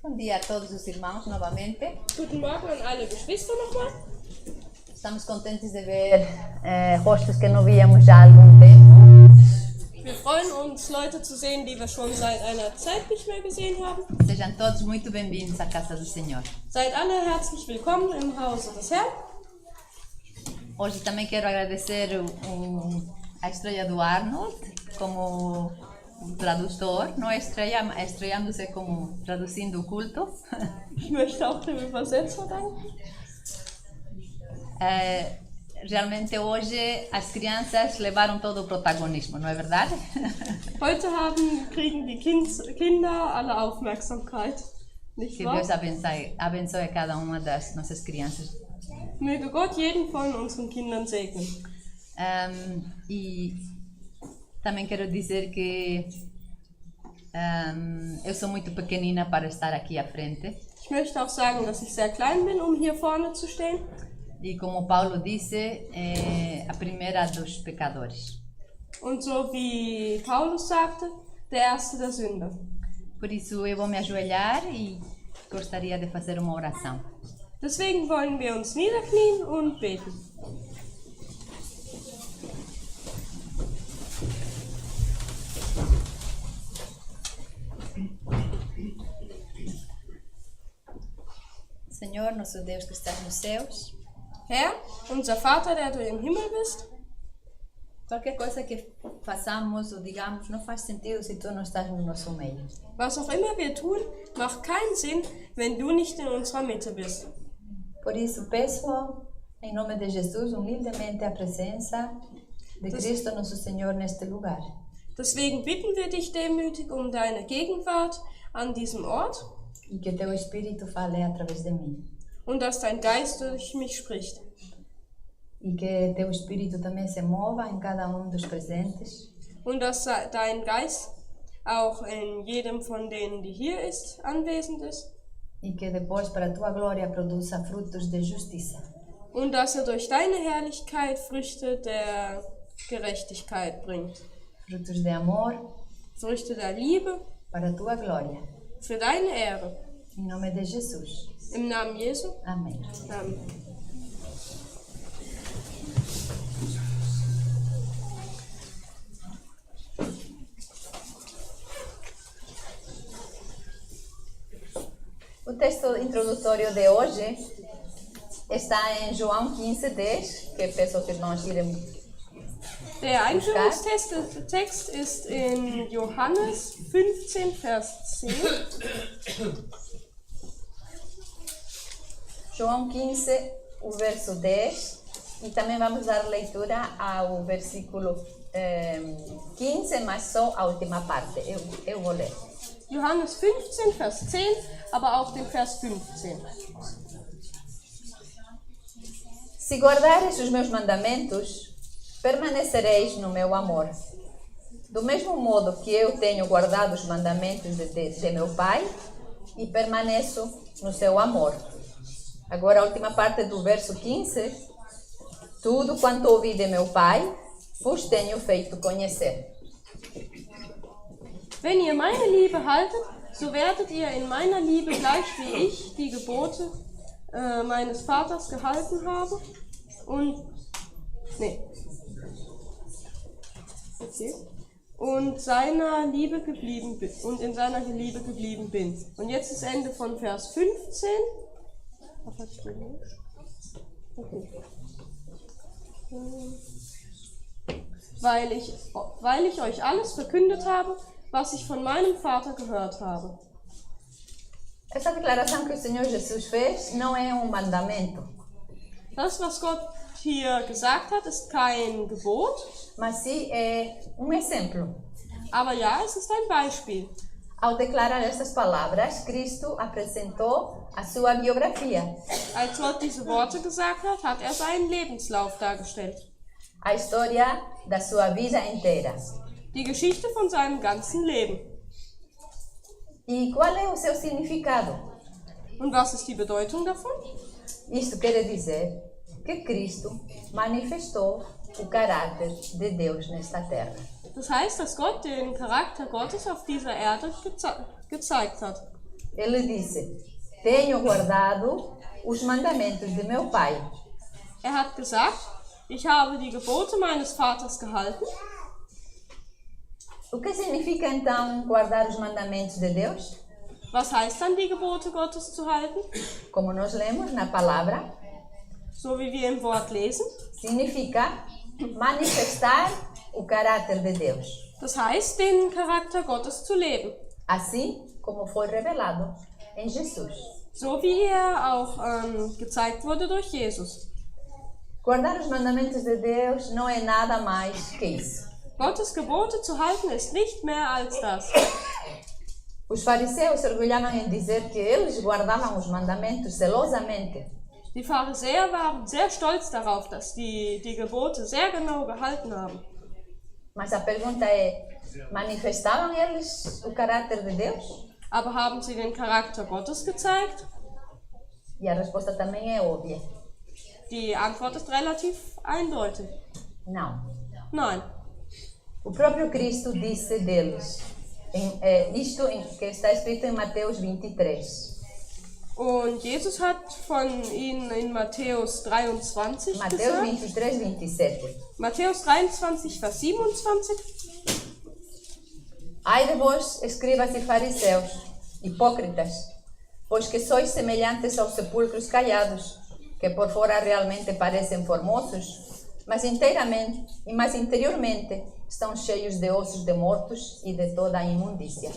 Bom dia a todos os irmãos novamente. Guten Morgen an alle Geschwister nochmal. Estamos contentes de ver rostos que não víamos já há algum tempo. Wir freuen uns, Leute zu sehen, die wir schon seit einer Zeit nicht mehr gesehen haben. Sejam todos muito bem-vindos à casa do Senhor. Seid alle herzlich willkommen im Hause des Herrn. Hoje também quero agradecer a estreia do Arnold como tradutor, não é estreia, estreando-se como traduzindo o culto. Ich möchte auch dem Übersetzer danken. Realmente hoje as crianças levaram todo o protagonismo, não é verdade? Heute kriegen die Kinder alle Aufmerksamkeit. Nicht Que wahr? Deus abençoe cada uma das nossas crianças. Möge Gott jeden von unseren Kindern segnen. E também quero dizer que eu sou muito pequenina para estar aqui à frente. Ich möchte auch sagen, dass ich sehr klein bin, um hier vorne zu stehen. E como Paulo disse, a primeira dos pecadores. Und so wie Paulus sagte, der erste der Sünder. Por isso eu vou me ajoelhar e gostaria de fazer uma oração. Deswegen wollen wir uns niederknien und beten. Senhor, nosso Deus que estás nos céus, Herr, unser Vater, der du im Himmel bist, qualquer coisa que façamos ou digamos não faz sentido se tu não estás no nosso meio. was auch immer wir tun, macht keinen Sinn, wenn du nicht in unserer Mitte bist. Por isso peço, em nome de Jesus, humildemente a presença de Cristo nosso Senhor neste lugar. Deswegen bitten wir dich demütig um deine Gegenwart an diesem Ort E que teu Espírito fale através de mim. und dass dein Geist durch mich spricht. E que teu Espírito também se mova em cada dos presentes. Und dass dein Geist auch in jedem von denen, die hier ist, anwesend ist. E que depois, para a tua glória, produza frutos de justiça. Und dass er durch deine Herrlichkeit Früchte der Gerechtigkeit bringt. Frutos de amor, Früchte der Liebe, para a tua glória. für deine Ehre. Em nome de Jesus. Im Namen Jesu. Amém. Amen. O texto introdutório de hoje está em João 15:10, que peço aos irmãos irem. Der Einführungstext ist in Johannes 15, Vers 10. João 15, o verso 10, e também vamos dar leitura ao versículo 15, mas só a última parte. Eu vou ler. Johannes 15, Vers 10, aber auch den Vers 15. Se guardares os meus mandamentos, permanecereis no meu amor. Do mesmo modo que eu tenho guardado os mandamentos de meu Pai e permaneço no seu amor. Agora a última parte do verso 15. Tudo quanto ouvi de meu Pai, vos tenho feito conhecer. Wenn ihr meine Liebe haltet, so werdet ihr in meiner Liebe gleich wie ich die Gebote meines Vaters gehalten habe und in seiner Liebe geblieben bin. Und jetzt das Ende von Vers 15. Okay. Weil ich euch alles verkündet habe, was ich von meinem Vater gehört habe. Essa declaração que o Senhor Jesus fez não é mandamento, Das, was Gott hier gesagt hat, ist kein Gebot, mas sim é exemplo. aber ja, es ist ein Beispiel. Ao declarar essas palavras, Cristo apresentou a sua biografia, Als Gott diese Worte gesagt hat, hat er seinen Lebenslauf dargestellt. a história da sua vida inteira. Die Geschichte von seinem ganzen Leben. E qual é o seu significado? Und was ist die Bedeutung davon? Isto quer dizer que Cristo manifestou o caráter de Deus nesta terra. Das heißt, dass Gott den Charakter Gottes auf dieser Erde gezeigt hat. Ele disse: tenho guardado os mandamentos de meu pai. Hat gesagt, ich habe die Gebote meines Vaters gehalten. O que significa então guardar os mandamentos de Deus? Was heißt dann, die Gebote Gottes zu halten? Como nós lemos na palavra, So wie wir im Wort lesen. significa manifestar o caráter de Deus, Das heißt, den Charakter Gottes zu leben. assim como foi revelado em Jesus. So wie er auch gezeigt wurde durch Jesus. Guardar os mandamentos de Deus não é nada mais que isso. Gottes Gebote zu halten ist nicht mehr als das. Os fariseus se orgulhavam em dizer que eles guardavam os mandamentos zelosamente. Die Pharisäer waren sehr stolz darauf, dass die Gebote sehr genau gehalten haben. Mas a pergunta é: manifestavam eles o caráter de Deus? Aber haben sie den Charakter Gottes gezeigt? E a resposta também é óbvia: Die Antwort ist relativ eindeutig. não. Nein. O próprio Cristo disse deles, que está escrito em Mateus 23. Und Jesus hat von ihnen in Matthäus 23 Mateus gesagt. 23, 27. Matthäus 23, Vers 27. Ai de vós, escribas e fariseus, hipócritas, pois que sois semelhantes aos sepulcros caiados, que por fora realmente parecem formosos, mas interiormente estão cheios de ossos de mortos e de toda a imundícia.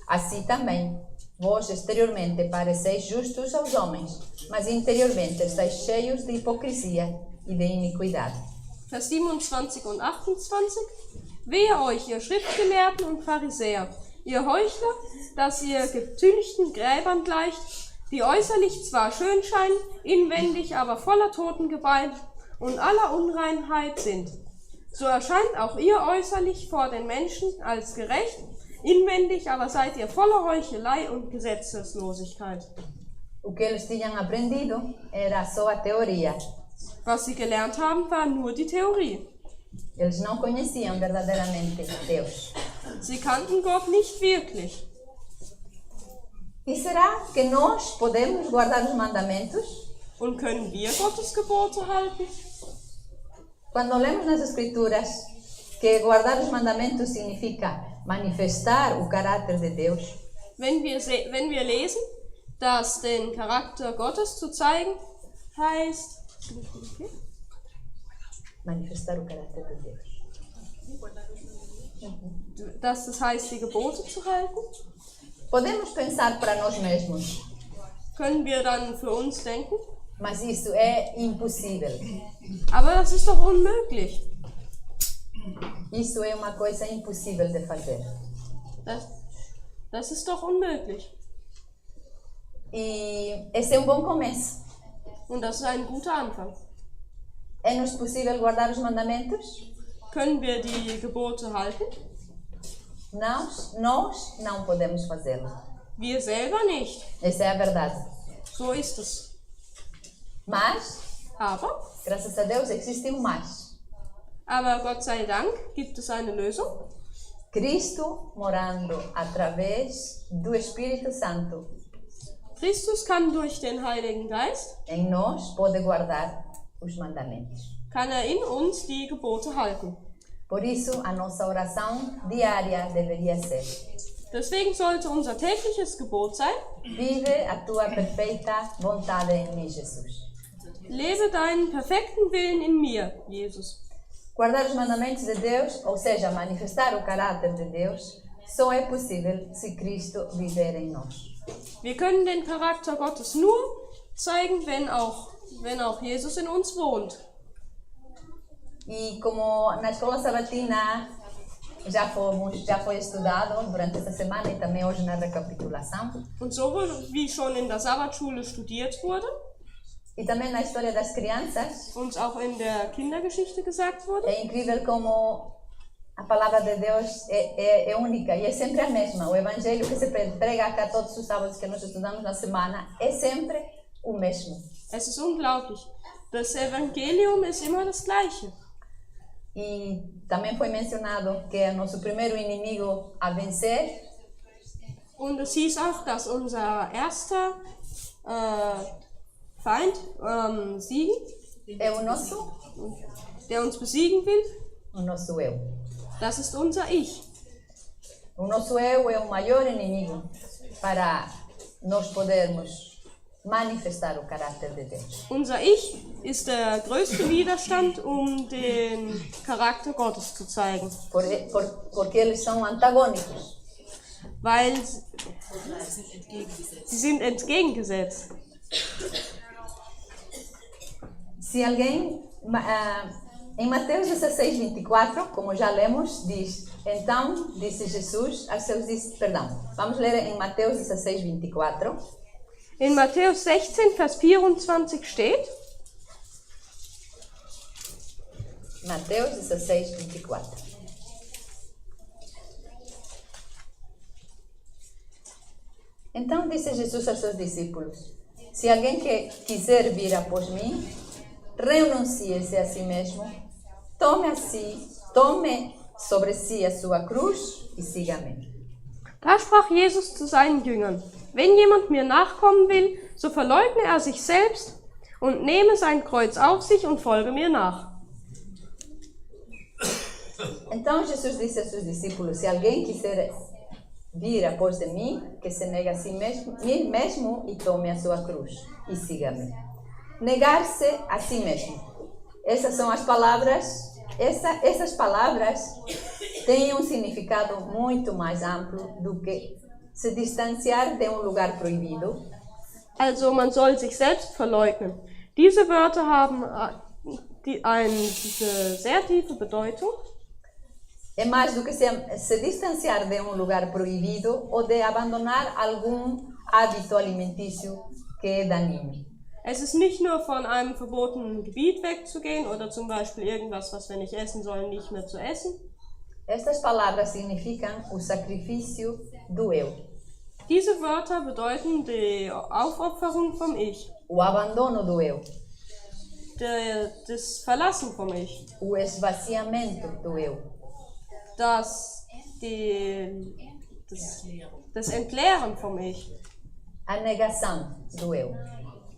Assim também, vós exteriormente pareceis justos aos homens, mas interiormente estáis cheios de hipocrisia e de iniquidade. Vers 27 und 28. Wehe euch, ihr Schriftgelehrten und Pharisäer, ihr Heuchler, dass ihr getünchten Gräbern gleicht, die äußerlich zwar schön scheinen, inwendig aber voller Totengebeine und aller Unreinheit sind. So erscheint auch ihr äußerlich vor den Menschen als gerecht, inwendig aber seid ihr voller Heuchelei und Gesetzeslosigkeit. O que eles tinham aprendido era só a teoria. Was sie gelernt haben, war nur die Theorie. Eles não conheciam verdadeiramente Deus. Sie kannten Gott nicht wirklich. E será que nós podemos guardar os mandamentos? Und können wir Gottes Gebote halten? Quando lemos nas Escrituras que guardar os mandamentos significa manifestar o caráter de Deus, Wenn wir lesen, dass den Charakter Gottes zu zeigen heißt, manifestar o caráter de Deus. dass das heißt, die Gebote zu halten, Podemos pensar para nós mesmos, können wir dann für uns denken, mas isso é impossível. aber das ist doch unmöglich. Isso é uma coisa impossível de fazer. Das ist doch unmöglich. E esse é um bom começo. Und das ist ein guter Anfang. É-nos possível guardar os mandamentos? Können wir die Gebote halten? Nós não podemos fazê-lo. Wir selber nicht. Essa é a verdade. So ist es. Mas, Aber graças a Deus, existe um mais. Gott sei Dank gibt es eine Lösung. Cristo morando através do Espírito Santo Christus kann durch den Heiligen Geist, em nós pode guardar os mandamentos. kann er in uns die Gebote halten. Por isso, a nossa oração diária deveria ser: Deswegen sollte unser tägliches Gebot sein, vive a tua perfeita vontade em mim, Jesus. lebe deinen perfekten Willen in mir, Jesus. Guardar os mandamentos de Deus, ou seja, manifestar o caráter de Deus, só é possível se Cristo viver em nós. Wir können den Charakter Gottes nur zeigen, wenn auch Jesus in uns wohnt. E como na escola sabatina já foi estudado durante essa semana e também hoje na recapitulação, Und so wie schon in der Sabbatschule studiert wurde, e também na história das crianças, uns auch in der Kindergeschichte gesagt wurde, é incrível como a palavra de Deus é única e é sempre a mesma. O evangelho que se prega cá todos os sábados que nós estudamos na semana é sempre o mesmo. es ist unglaublich. Das Evangelium ist immer das Gleiche. E também foi mencionado que o nosso primeiro inimigo a vencer Und es hieß auch, dass unser erster Feind siegen, é o nosso der uns besiegen will, eu. das ist unser Ich. O nosso eu é o maior inimigo para nós podermos manifestar o caráter de Deus. Unser Ich ist der größte Widerstand, um den Charakter Gottes zu zeigen. Porque eles são antagônicos. Weil sie sind entgegengesetzt. Se alguém, em Mateus 16, 24, como já lemos, diz: Então disse Jesus a seus discípulos. Vamos ler em Mateus 16, 24. In Matthäus 16, Vers 24 steht: Mateus 16, 24. Então disse Jesus aos seus discípulos: Se alguém quiser vir após mim, renuncie-se a si mesmo, tome sobre si a sua cruz e siga-me. Da sprach Jesus zu seinen Jüngern: Wenn jemand mir nachkommen will, so verleugne er sich selbst und nehme sein Kreuz auf sich und folge mir nach. Então Jesus disse aos seus discípulos: Se alguém quiser vir após de mim, que se negue a si mesmo e tome a sua cruz e siga-me. Negar-se a si mesmo. Essas são as palavras. Essas palavras têm um significado muito mais amplo do que se distanciar de um lugar proibido. Also man soll sich selbst verleugnen. Diese Wörter haben eine sehr tiefe Bedeutung. É mais do que se distanciar de um lugar proibido ou de abandonar algum hábito alimentício que é daninho. Es ist nicht nur von einem verbotenen Gebiet wegzugehen oder zum Beispiel irgendwas, was wir nicht essen sollen, nicht mehr zu essen. Estas palavras significam o sacrifício do eu. Diese Wörter bedeuten die Aufopferung vom Ich. O abandono do eu. Das Verlassen vom Ich. O esvaziamento do eu. Das Entleeren vom Ich. A negação do eu.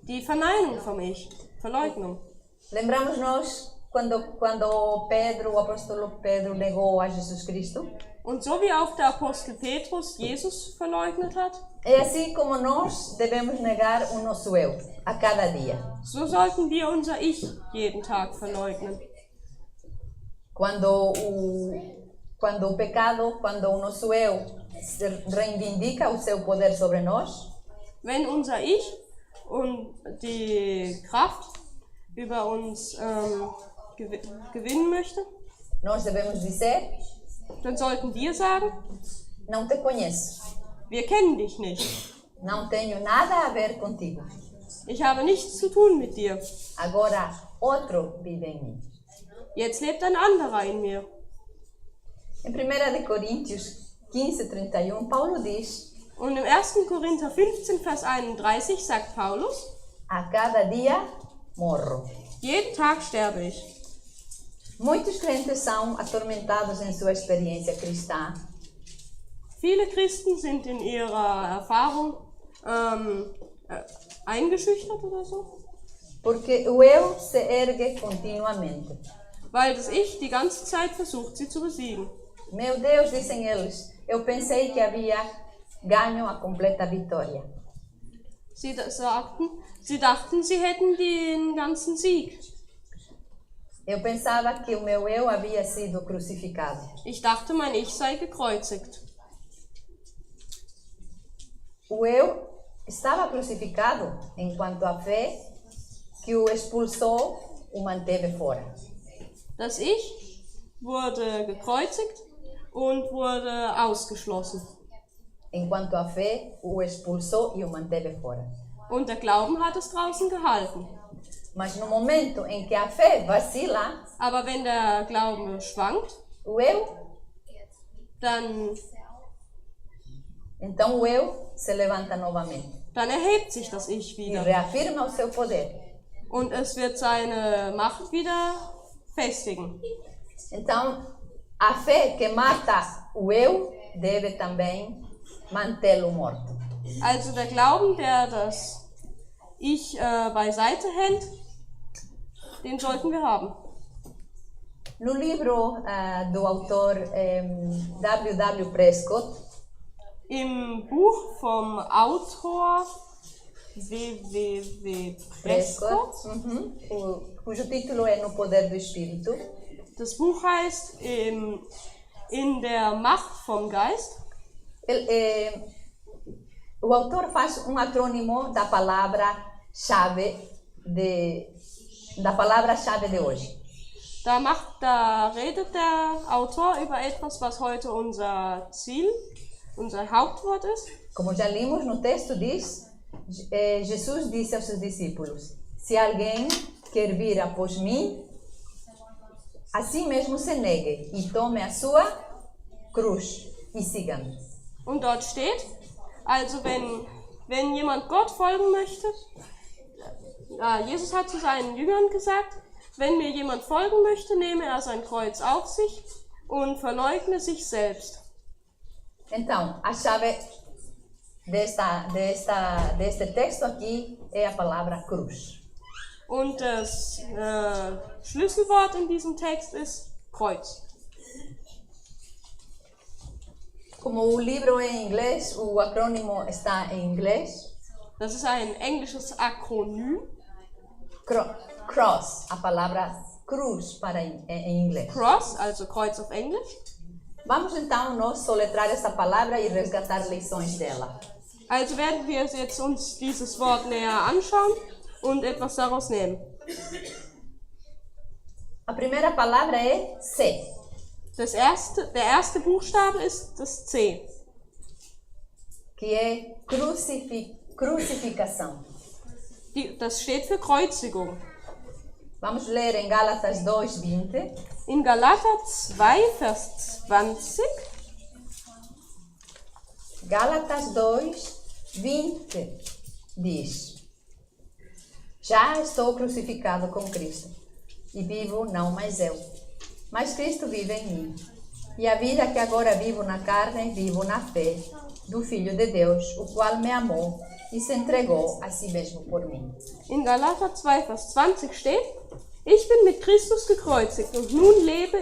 Die Verneinung vom Ich. Verleugnung. Lembramos nós quando o apóstolo Pedro negou a Jesus Cristo? Und so wie auch der Apostel Petrus Jesus verleugnet hat, é assim como nós devemos negar o nosso eu a cada dia. So sollten wir unser Ich jeden Tag verleugnen. Quando o pecado, quando o nosso eu reivindica o seu poder sobre nós, wenn unser Ich und die Kraft über uns gewinnen möchte, nós devemos dizer, dann sollten wir sagen, não te conheço. Wir kennen dich nicht. Não tenho nada a ver contigo. Ich habe nichts zu tun mit dir. Agora outro vive em mim. Jetzt lebt ein anderer in mir. Em 1 Coríntios 15:31, Paulo diz: Und im 1. Korinther 15, Vers 31 sagt Paulus: A cada dia morro. Jeden Tag sterbe ich. Muitos crentes são atormentados em sua experiência cristã. Viele Christen sind in ihrer Erfahrung eingeschüchtert oder so. Porque o eu se ergue continuamente. Weil das Ich die ganze Zeit versucht, sie zu besiegen. Meu Deus, dizem eles, eu pensei que havia ganho a completa vitória. Sie dachten, sie hätten den ganzen Sieg. Eu pensava que o meu eu havia sido crucificado. Ich dachte, mein Ich sei gekreuzigt. O eu estava crucificado enquanto a fé que o expulsou o manteve fora. Das Ich wurde gekreuzigt und wurde ausgeschlossen. Enquanto a fé o expulsou e o manteve fora. Und der Glauben hat es draußen gehalten. Mas no momento em que a fé vacila, aber wenn der Glaube schwankt, o eu, então o eu se levanta novamente. Dann erhebt sich das Ich E wieder. reafirma o seu poder. Und es wird seine Macht wieder festigen. Então, a fé que mata o eu deve também mantê-lo morto. Also der Glauben, der das Ich beiseite hält, den sollten wir haben. No livro do autor W.W. Prescott, Im Buch vom Autor W.W. Prescott, cujo título é No Poder do Espírito, das Buch heißt In der Macht vom Geist. O autor faz acrônimo da palavra-chave de hoje. Da redet der Autor über etwas, was heute unser Ziel, unser Hauptwort ist. Como já limos no texto, diz, Jesus disse aos seus discípulos: se alguém quer vir após mim, assim mesmo se negue e tome a sua cruz e siga-me. Und dort steht, also wenn jemand Gott folgen möchte, Jesus hat zu seinen Jüngern gesagt, wenn mir jemand folgen möchte, nehme er sein Kreuz auf sich und verleugne sich selbst. Então, a chave deste texto aqui é a palavra cruz. Und das Schlüsselwort in diesem Text ist Kreuz. Como o livro é em inglês, o acrônimo está em inglês. Das ist ein englisches Akronym. Cross, a palavra cruz em inglês. Cross, also Kreuz auf Englisch. Vamos então nós soletrar essa palavra e resgatar lições dela. Also werden wir jetzt uns dieses Wort näher anschauen und etwas daraus nehmen. A primeira palavra é C. Der erste Buchstabe ist das C. Que é crucificação. Das steht für Kreuzigung. Vamos ler em Gálatas 2:20. In Galater 2, Vers 20. Gálatas 2:20 diz: já estou crucificado com Cristo, e vivo não mais eu, mas Cristo vive em mim. E a vida que agora vivo na carne, vivo na fé do Filho de Deus, o qual me amou e se entregou a si mesmo por mim. In Galater 2, Vers 20 steht: Ich bin mit Christus gekreuzigt und nun lebe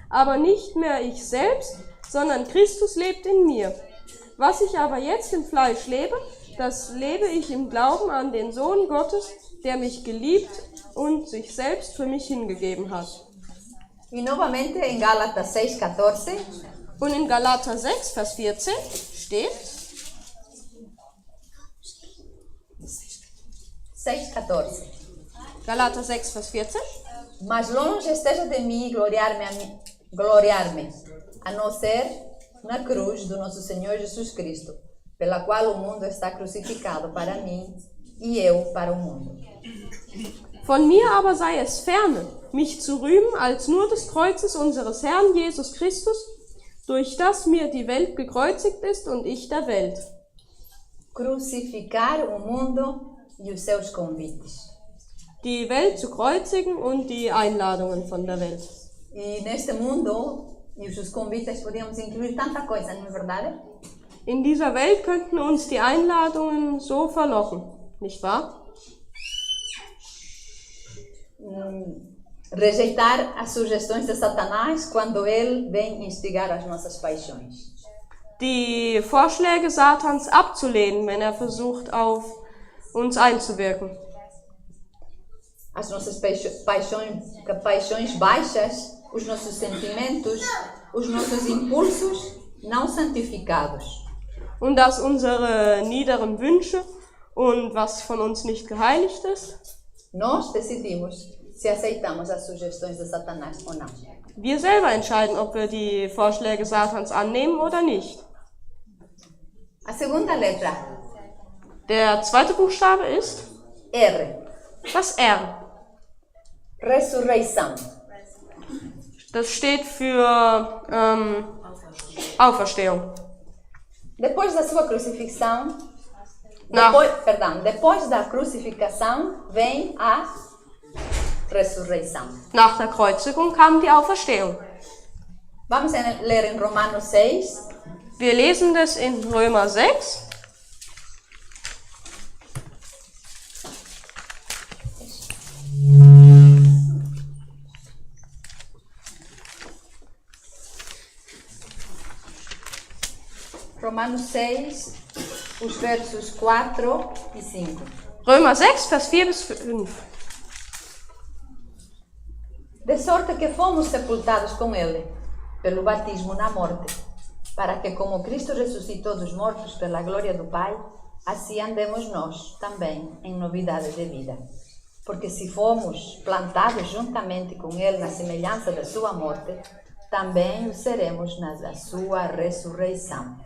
aber nicht mehr ich selbst, sondern Christus lebt in mir. Was ich aber jetzt im Fleisch lebe, das lebe ich im Glauben an den Sohn Gottes, der mich geliebt und sich selbst für mich hingegeben hat. E novamente em Gálatas 6:14. Und in Galater 6, Vers 14 steht: 6:14. Galater 6, Vers 14. Mas longe esteja de mim gloriar-me, a não ser na cruz do nosso Senhor Jesus Cristo, pela qual o mundo está crucificado para mim e eu para o mundo. Von mir aber sei es ferne, mich zu rühmen als nur des Kreuzes unseres Herrn Jesus Christus, durch das mir die Welt gekreuzigt ist und ich der Welt. Crucificar o mundo e os seus convites. Die Welt zu kreuzigen und die Einladungen von der Welt. E neste mundo e os seus convites podíamos incluir tanta coisa, não é verdade? In dieser Welt könnten uns die Einladungen so verlocken, nicht wahr? Rejeitar as sugestões de Satanás quando ele vem instigar as nossas paixões. Die Vorschläge Satans abzulehnen, wenn er versucht, auf uns einzuwirken. As nossas paixões baixas, os nossos sentimentos, os nossos impulsos não santificados. Und dass unsere niederen Wünsche und was von uns nicht geheiligt ist, nós decidimos se aceitamos as sugestões de Satanás ou não. Wir selber entscheiden, ob wir die Vorschläge Satans annehmen oder nicht. A segunda letra. Der zweite Buchstabe ist R. Das R. Ressurreição. Das steht für Auferstehung. Depois da sua crucifixão, depois da crucificação vem a ressurreição. Nach der Kreuzigung kam die Auferstehung. Vamos a leer en Romanos 6, Wir lesen das in Römer 6. Romanos 6, os versos 4 e 5. Römer 6, Vers 4 bis 5. De sorte que fomos sepultados com ele, pelo batismo na morte, para que como Cristo ressuscitou dos mortos pela glória do Pai, assim andemos nós também em novidade de vida. Porque se fomos plantados juntamente com ele na semelhança da sua morte, também o seremos na da sua ressurreição.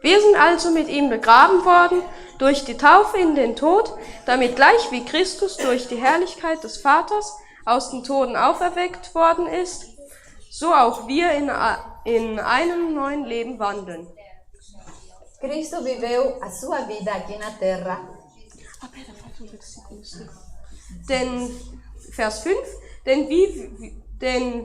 Wir sind also mit ihm begraben worden durch die Taufe in den Tod, damit gleich wie Christus durch die Herrlichkeit des Vaters aus den Toten auferweckt worden ist, so auch wir in einem neuen Leben wandeln. Cristo viveu a sua vida aqui na terra. Denn, Vers 5, denn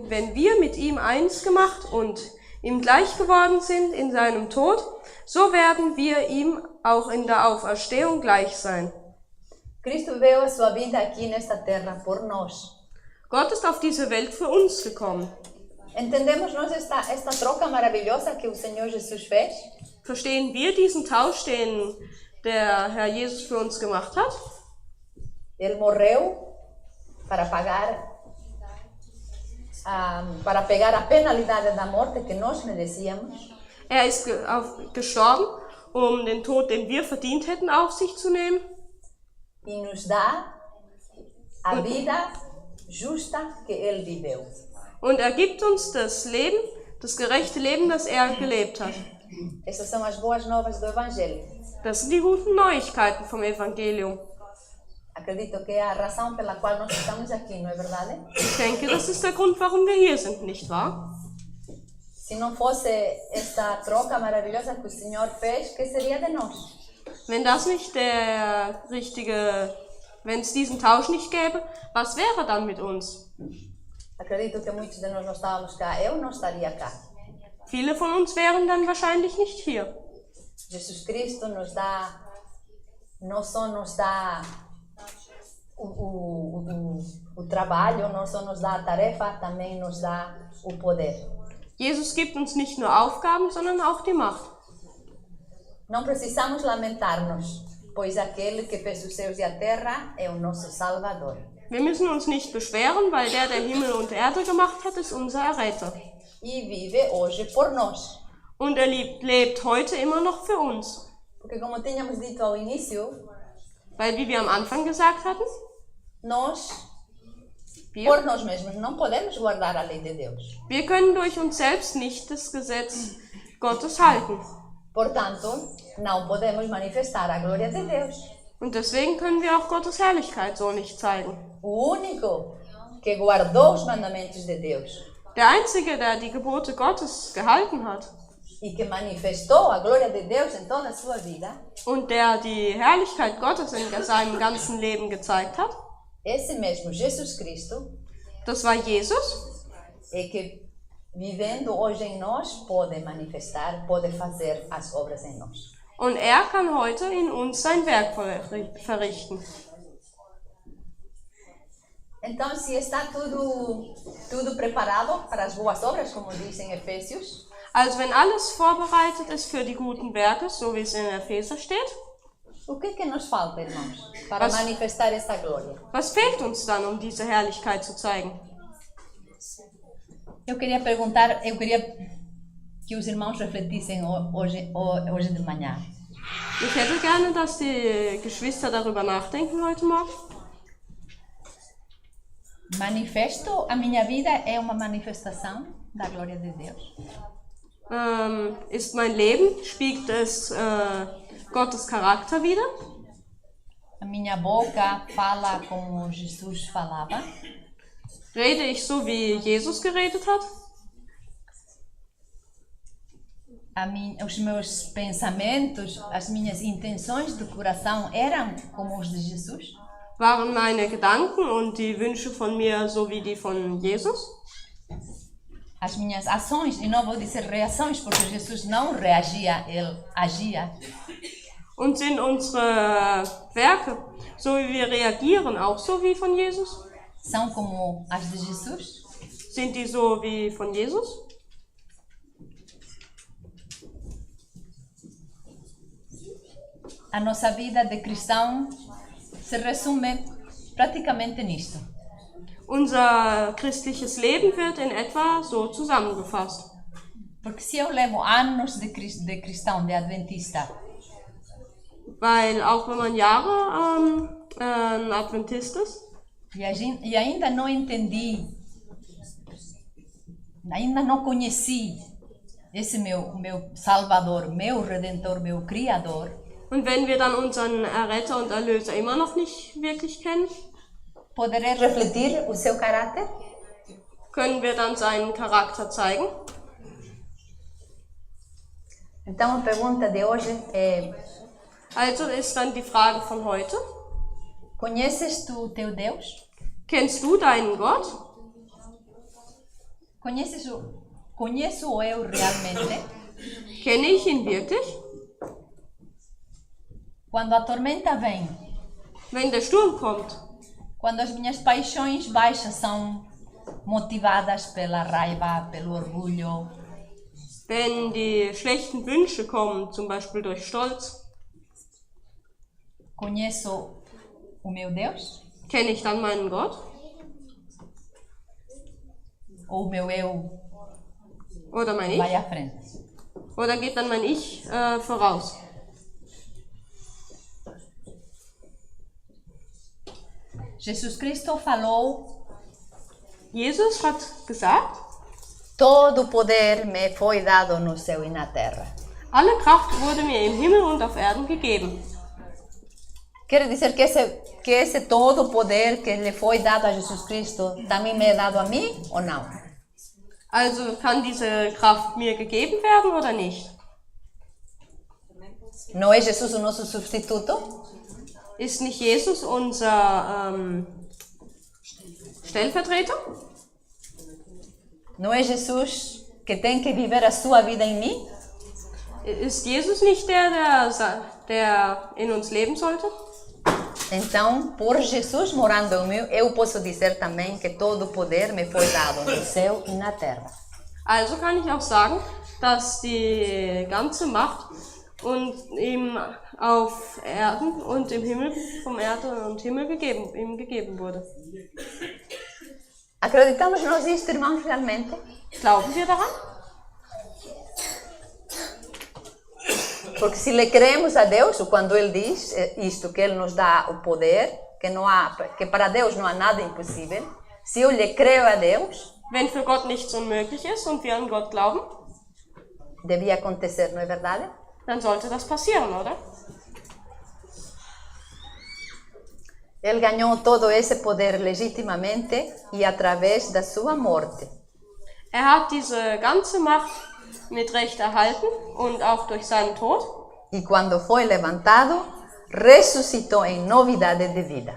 wenn wir mit ihm eins gemacht und ihm gleich geworden sind in seinem Tod, so werden wir ihm auch in der Auferstehung gleich sein. Cristo viveu a sua vida aqui nesta terra por nós. Gott ist auf diese Welt für uns gekommen. Entendemos nós esta troca maravilhosa que o Senhor Jesus fez? Verstehen wir diesen Tausch, den der Herr Jesus für uns gemacht hat? Ele morreu para pegar a penalidade da morte que nós merecíamos. Er ist gestorben, um den Tod, den wir verdient hätten, auf sich zu nehmen. E nos dá a vida justa que ele viveu. Und er gibt uns das Leben, das gerechte Leben, das er gelebt hat. Essas são as boas novas do Evangelho. Das sind die guten Neuigkeiten vom Evangelium. Acredito que é a razão pela qual nós estamos aqui, não é verdade? Ich denke, das ist der Grund, warum wir hier sind, nicht wahr? Se não fosse esta troca maravilhosa que o Senhor fez, que seria de nós? Wenn es diesen Tausch nicht gäbe, was wäre dann mit uns? Acredito que muitos de nós não estávamos cá. Eu não estaria cá. Viele von uns wären dann wahrscheinlich nicht hier. Jesus Cristo nos dá, não só nos dá o trabalho, não só nos dá a tarefa, também nos dá o poder. Jesus gibt uns nicht nur Aufgaben, sondern auch die Macht. Não precisamos lamentar-nos, pois aquele que fez os céus e a terra é o nosso Salvador. Wir müssen uns nicht beschweren, weil der Himmel und Erde gemacht hat, ist unser Erretter. E vive hoje por nós. Und er lebt heute immer noch für uns. Porque como tínhamos dito ao início, weil wie wir am Anfang gesagt hatten, por nós mesmos não podemos guardar a lei de Deus. Wir können durch uns selbst nicht das Gesetz Gottes halten. Portanto, não podemos manifestar a glória de Deus. Und deswegen können wir auch Gottes Herrlichkeit so nicht zeigen. O único que guardou os mandamentos de Deus. Der Einzige, der die Gebote Gottes gehalten hat. E que manifestou a glória de Deus em toda a sua vida. Und der die Herrlichkeit Gottes in seinem ganzen Leben gezeigt hat. Esse mesmo Jesus Cristo. Das war Jesus. E que vivendo hoje em nós pode manifestar, pode fazer as obras em nós. Und er kann heute in uns sein Werk verrichten. Então, se está tudo preparado para as boas obras, como diz em Efésios. Also wenn alles vorbereitet ist für die guten Werke, so wie es in Epheser steht. O que nos falta, irmãos, para manifestar esta glória? Was fehlt uns dann, um diese Herrlichkeit zu zeigen? Eu queria que os irmãos refletissem hoje de manhã. Ich hätte gerne, dass die Geschwister darüber nachdenken heute Morgen. Manifesto, a minha vida é uma manifestação da glória de Deus. Ist mein Leben, spiegelt es Gottes Charakter wider? A minha boca fala como Jesus falava? Rede ich so, wie Jesus geredet hat? Os meus pensamentos, as minhas intenções do coração eram como os de Jesus? Waren meine Gedanken und die Wünsche von mir so wie die von Jesus? as minhas ações, e não vou dizer reações, porque Jesus não reagia, ele agia. Und sind unsere Werke, so wie wir reagieren, auch so wie von Jesus? São como as de Jesus? Sind die so wie von Jesus? A nossa vida de cristão se resume praticamente nisto. Unser christliches Leben wird in etwa so zusammengefasst. Porque se eu levo anos de cristão, de adventista, Weil auch wenn man Jahre ein Adventist ist e ainda não entendi, ainda não conheci esse meu Salvador, meu Redentor, meu Criador, und wenn wir dann unseren Erretter und Erlöser immer noch nicht wirklich kennen, poderei refletir o seu caráter? können wir dann seinen Charakter zeigen? Então a pergunta de hoje é: Also ist dann die Frage von heute: conheces tu o teu Deus? Kennst du deinen Gott? Conheço eu realmente? Kenne ich ihn wirklich? Quando a tormenta vem, Wenn der Sturm kommt, quando as minhas paixões baixas são motivadas pela raiva, pelo orgulho, wenn die schlechten Wünsche kommen, zum Beispiel durch Stolz, conheço o meu Deus? kenne ich dann meinen Gott? Ou o meu eu Oder mein Ich? vai à frente? Oder geht dann mein Ich voraus? Jesus Cristo falou: Jesus hat gesagt, todo o poder me foi dado no céu e na terra. alle Kraft wurde mir im Himmel und auf Erden gegeben. Quer dizer que esse todo o poder que lhe foi dado a Jesus Cristo também me é dado a mim ou não? Also kann diese Kraft mir gegeben werden oder nicht? Não é Jesus o nosso substituto? Ist nicht Jesus unser Stellvertreter? Não é Jesus que tem que viver a sua vida em mim? Ist Jesus nicht der in uns leben sollte? Então, por Jesus morando em mim, eu posso dizer também que todo o poder me foi dado no céu e na terra. Also kann ich auch sagen, dass die ganze Macht und ihm auf Erden und im Himmel, vom Erde und Himmel ihm gegeben wurde. Acreditamos nós isto, irmãos, realmente? Glauben wir daran? Porque se lhe queremos a Deus, quando Ele diz isto, que Ele nos dá o poder, que para Deus não há nada impossível, se eu lhe creio a Deus, Wenn für Gott nichts unmöglich ist und wir an Gott glauben, devia acontecer, não é verdade? dann sollte das passieren, oder? Ele ganhou todo esse poder legitimamente e através da sua morte. Hat diese ganze Macht mit Recht erhalten und auch durch seinen Tod. E quando foi levantado, ressuscitou em novidade de vida.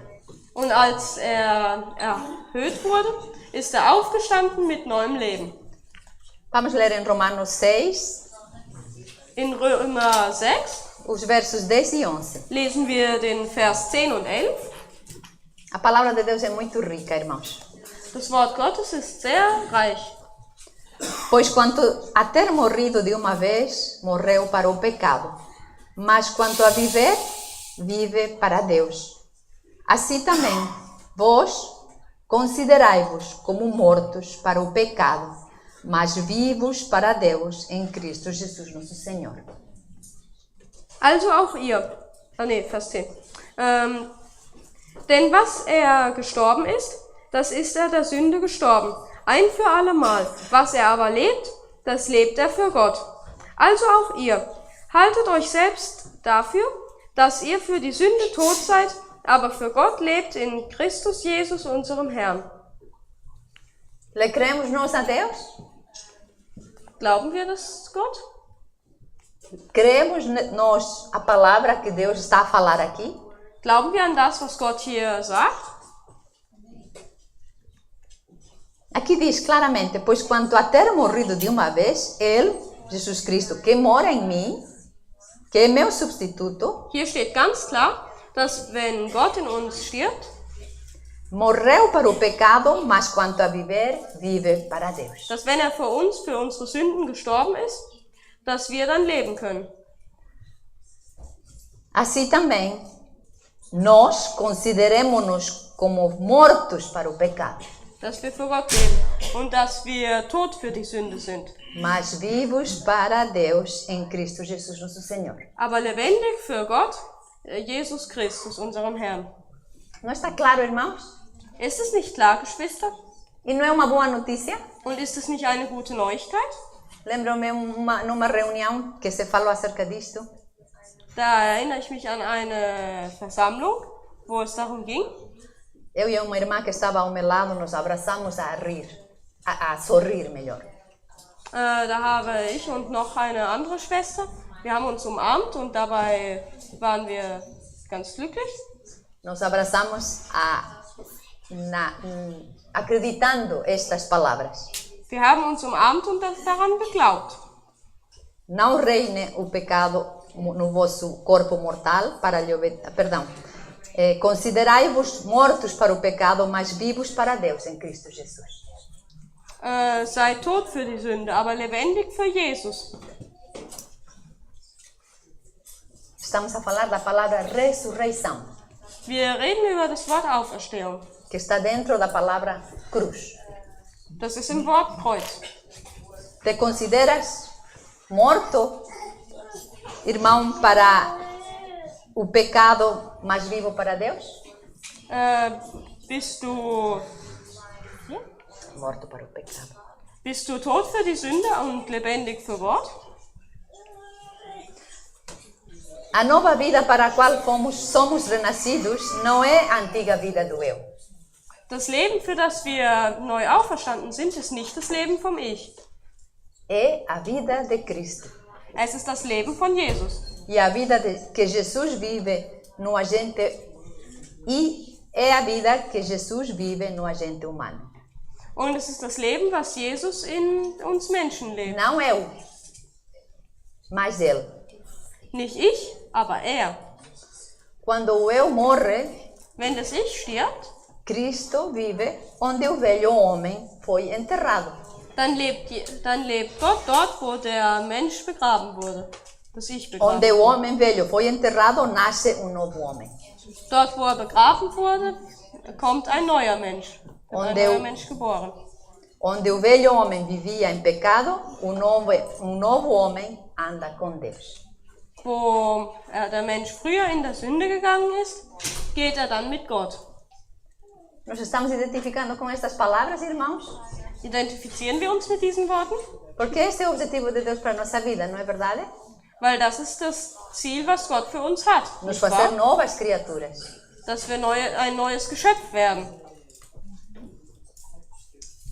Und als erhöht wurde, ist aufgestanden mit neuem Leben. Vamos ler em Romanos 6, In Römer 6 os versos 10 e 11. lesen wir den Vers 10 und 11. A palavra de Deus é muito rica, irmãos. Das Wort Gottes ist sehr reich. Pois quanto a ter morrido de uma vez, morreu para o pecado. Mas quanto a viver, vive para Deus. Assim também, vós considerai-vos como mortos para o pecado, mas vivos para Deus em Cristo Jesus nosso Senhor. Also auch ihr. Vers 10. Denn was gestorben ist, das ist der Sünde gestorben. Ein für allemal. Was aber lebt, das lebt für Gott. Also auch ihr. Haltet euch selbst dafür, dass ihr für die Sünde tot seid, aber für Gott lebt in Christus Jesus, unserem Herrn. Le creemos nós a Deus? Glauben wir das Gott? Creemos nós a palavra que Deus está a falar aqui? Glauben wir an das, was Gott hier sagt? Aqui diz claramente, pois quanto a ter morrido de uma vez, Ele, Jesus Cristo, que mora em mim, que é meu substituto, Hier steht ganz klar, dass wenn Gott in uns stirbt, morreu para o pecado, mas quanto a viver, vive para Deus. dass wenn er für unsere Sünden gestorben ist, dass wir dann leben können. Assim também, nós consideremos-nos como mortos para o pecado, Dass wir für Gott leben und dass wir tot für die Sünde sind, mas vivos para Deus em Cristo Jesus nosso Senhor. aber lebendig für Gott, Jesus Christus, unserem Herrn. Não está claro, irmãos? Ist es nicht klar, Geschwister? E não é uma boa notícia? Und ist es nicht eine gute Neuigkeit? Lembro-me numa reunião que se falou acerca disto. Da erinnere ich mich an eine Versammlung, wo es darum ging. Eu e uma irmã que estava ao meu lado nos abraçamos a rir, a sorrir melhor. Da habe ich und noch eine andere Schwester, wir haben uns umarmt und dabei waren wir ganz glücklich. Nos abraçamos acreditando estas palavras. Wir haben uns umarmt und daran geglaubt. Não reine o pecado no vosso corpo mortal para lhe obedecer. Perdão. Considerai-vos mortos para o pecado, mas vivos para Deus em Cristo Jesus. Seid tot für die Sünde, aber lebendig für Jesus. Estamos a falar da palavra ressurreição, Wir reden über das Wort Auferstehung. que está dentro da palavra cruz. Das ist im Wort Kreuz. Te consideras morto, irmão, para o pecado, mas vivo para Deus? Bist du Morto para o pecado. Bist du tot für die Sünde und lebendig für Gott? A nova vida para a qual somos renascidos não é a antiga vida do eu. Das Leben, für das wir neu auferstanden sind, ist nicht das Leben vom Ich. É a vida de Cristo. Es ist das Leben von Jesus. E a vida que Jesus vive no agente e é a vida que Jesus vive no agente humano. Und es ist das Leben, was Jesus in uns Menschen lebt. Não eu, mas ele. Nicht ich, aber er. Quando o eu morre, Wenn das Ich stirbt, Cristo vive onde o velho homem foi enterrado. dann lebt Gott dort, wo der Mensch begraben wurde. Das Ich begraben Onde o wurde. homem velho foi enterrado, nasce um novo homem. Dort, wo er begraben wurde, kommt ein neuer Mensch. Wird ein Und neuer Mensch geboren. Onde o velho homem vivia em pecado, um novo homem anda com Deus. Wo der Mensch früher in der Sünde gegangen ist, geht er dann mit Gott. Nós estamos identificando com estas palavras, irmãos? Identifizieren wir uns mit diesen Worten? Porque este é o objetivo de Deus para a nossa vida, não é verdade? Weil das ist das Ziel, was Gott für uns hat. Nos Nicht wahr? fazer novas criaturas. Dass wir ein neues Geschöpf werden.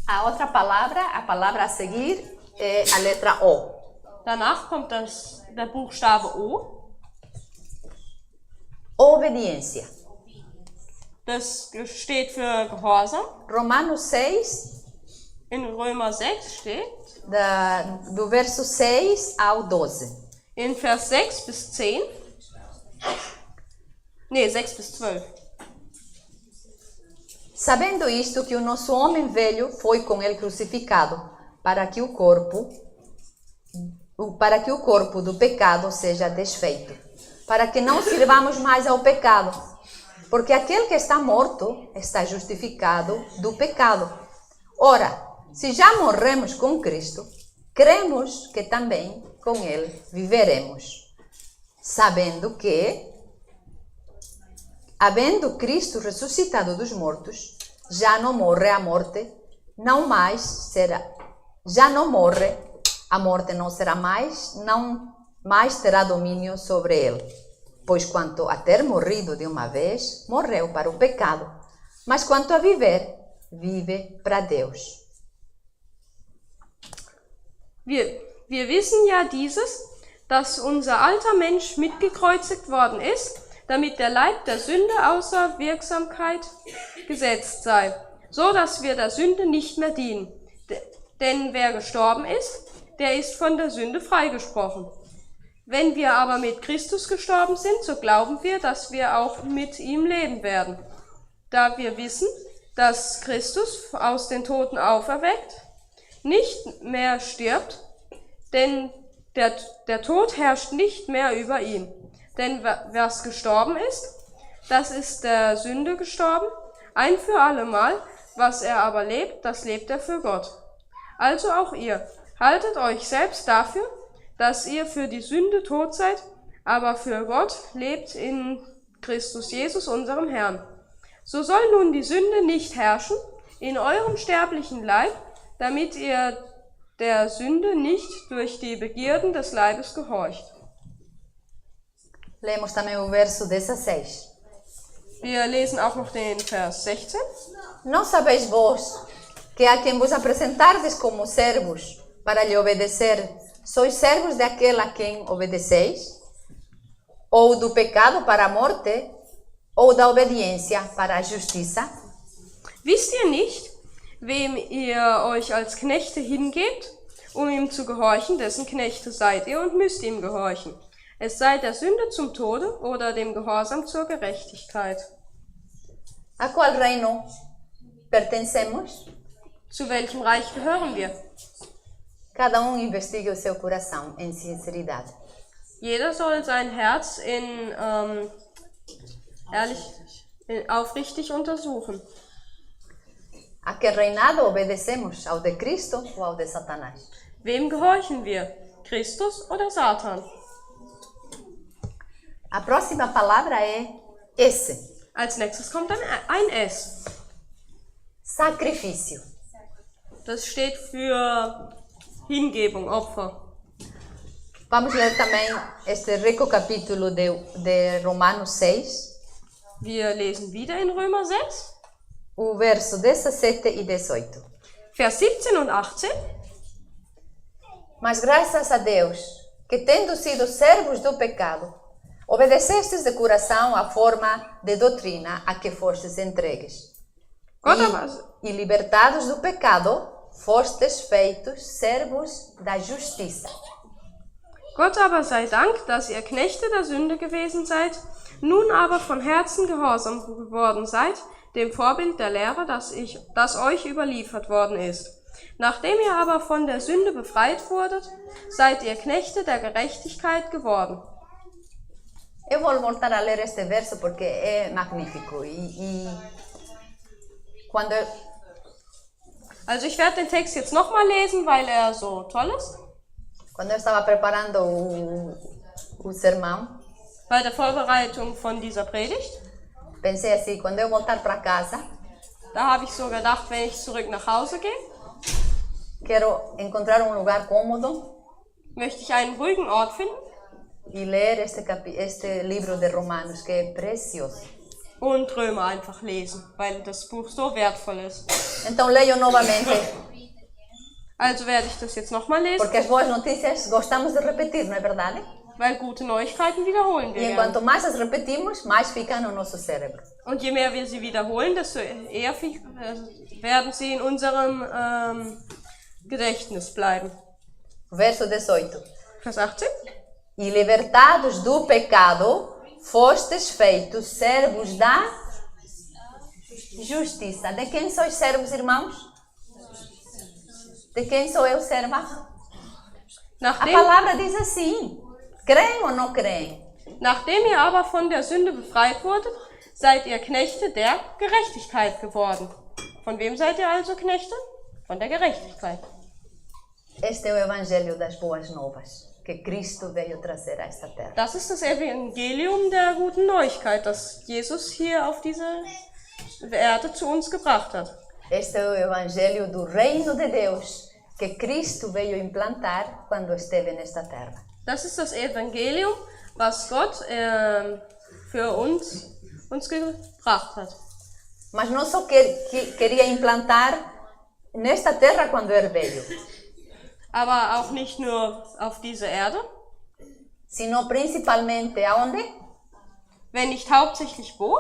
A outra palavra, a palavra a seguir, é a letra O. Danach kommt der Buchstabe O. Obediência. Das steht für Gehorsam. Romanos 6, In Römer 6 steht, do verso 6 ao 12. in Vers 6 bis 10, nee, 6 bis 12. Sabendo isto, que o nosso homem velho foi com ele crucificado, para que o corpo do pecado seja desfeito, para que não sirvamos mais ao pecado, porque aquele que está morto está justificado do pecado. Ora, se já morremos com Cristo, cremos que também com ele viveremos, sabendo que, havendo Cristo ressuscitado dos mortos, já não morre a morte, já não morre, a morte não será mais, não mais terá domínio sobre ele. Pois quanto a ter morrido de uma vez, morreu para o pecado, mas quanto a viver, vive para Deus. Wir wissen ja dieses, dass unser alter Mensch mitgekreuzigt worden ist, damit der Leib der Sünde außer Wirksamkeit gesetzt sei, so dass wir der Sünde nicht mehr dienen. Denn wer gestorben ist, der ist von der Sünde freigesprochen. Wenn wir aber mit Christus gestorben sind, so glauben wir, dass wir auch mit ihm leben werden. Da wir wissen, dass Christus aus den Toten auferweckt, nicht mehr stirbt, denn der Tod herrscht nicht mehr über ihn. Denn was gestorben ist, das ist der Sünde gestorben, ein für allemal, was er aber lebt, das lebt er für Gott. Also auch ihr, haltet euch selbst dafür, dass ihr für die Sünde tot seid, aber für Gott lebt in Christus Jesus, unserem Herrn. So soll nun die Sünde nicht herrschen in eurem sterblichen Leib, damit ihr der Sünde nicht durch die Begierden des Leibes gehorcht. Lemos também o verso 16. Wir lesen auch noch den Vers 16. Não sabeis vós que a quem vos apresentardes como servos para lhe obedecer, sois servos daquele a quem obedeceis? Ou do pecado para a morte, ou da obediência para a justiça? Wisst ihr nicht, wem ihr euch als Knechte hingebt, um ihm zu gehorchen, dessen Knechte seid ihr und müsst ihm gehorchen? Es sei der Sünde zum Tode oder dem Gehorsam zur Gerechtigkeit. A qual reino pertencemos? Zu welchem Reich gehören wir? Cada investigue o seu coração em sinceridade. Jeder soll sein Herz aufrichtig untersuchen. A que reinado obedecemos? Ao de Cristo ou ao de Satanás? Wem gehorchen wir? Christus oder Satan? A próxima palavra é esse. Als nächstes kommt dann ein S. Sacrifício. Das steht für Hingebung, Opfer. Vamos ler também este rico capítulo de Romanos 6, Wir lesen wieder in Römer 6, o verso 17 e 18. Vers 17 und 18. Mas graças a Deus, que tendo sido servos do pecado, obedecestes de coração à forma de doutrina a que fostes entregues. E libertados do pecado, fostes feitos servos da justiça. Gott aber sei Dank, dass ihr Knechte der Sünde gewesen seid, nun aber von Herzen gehorsam geworden seid, dem Vorbild der Lehre, das euch überliefert worden ist. Nachdem ihr aber von der Sünde befreit wurdet, seid ihr Knechte der Gerechtigkeit geworden. Eu vou voltar a ler este verso porque é magnífico. Also ich werde den Text jetzt nochmal lesen, weil er so toll ist. Quando eu estava preparando o sermão, Bei der Vorbereitung von dieser Predigt, pensei assim, quando eu voltar para casa, da habe ich so gedacht, wenn ich zurück nach Hause gehe, quero encontrar um lugar cômodo möchte ich einen ruhigen Ort finden e ler este livro de Romanos, que é precioso. und Römer einfach lesen, weil das Buch so wertvoll ist. Então leio novamente, Also werde ich das jetzt nochmal lesen, porque as boas notícias gostamos de repetir, não é verdade? weil gute Neuigkeiten wiederholen wir E gerne. enquanto mais as repetimos, mais fica no nosso cérebro. Und je mehr wir sie wiederholen, desto eher werden sie in unserem Gedächtnis bleiben. Verso 18. Vers 18. E libertados do pecado, fostes feitos servos da justiça. De quem sois servos, irmãos? De quem sou eu serva? A Nachdem palavra diz assim. Creem ou não creem? Nachdem ihr aber von der Sünde befreit wurdet, seid ihr Knechte der Gerechtigkeit geworden. Von wem seid ihr also Knechte? Von der Gerechtigkeit. Este é o evangelho das boas novas que Cristo veio trazer a esta terra. Das ist das Evangelium der guten Neuigkeit, das Jesus hier auf diese Erde zu uns gebracht hat. Este é o evangelho do reino de Deus que Cristo veio implantar quando esteve nesta terra. Das ist das Evangelium, was Gott für uns gebracht hat. Mas não só queria implantar nesta terra quando ele veio, Aber auch nicht nur auf dieser Erde, sino principalmente aonde? wenn nicht hauptsächlich wo?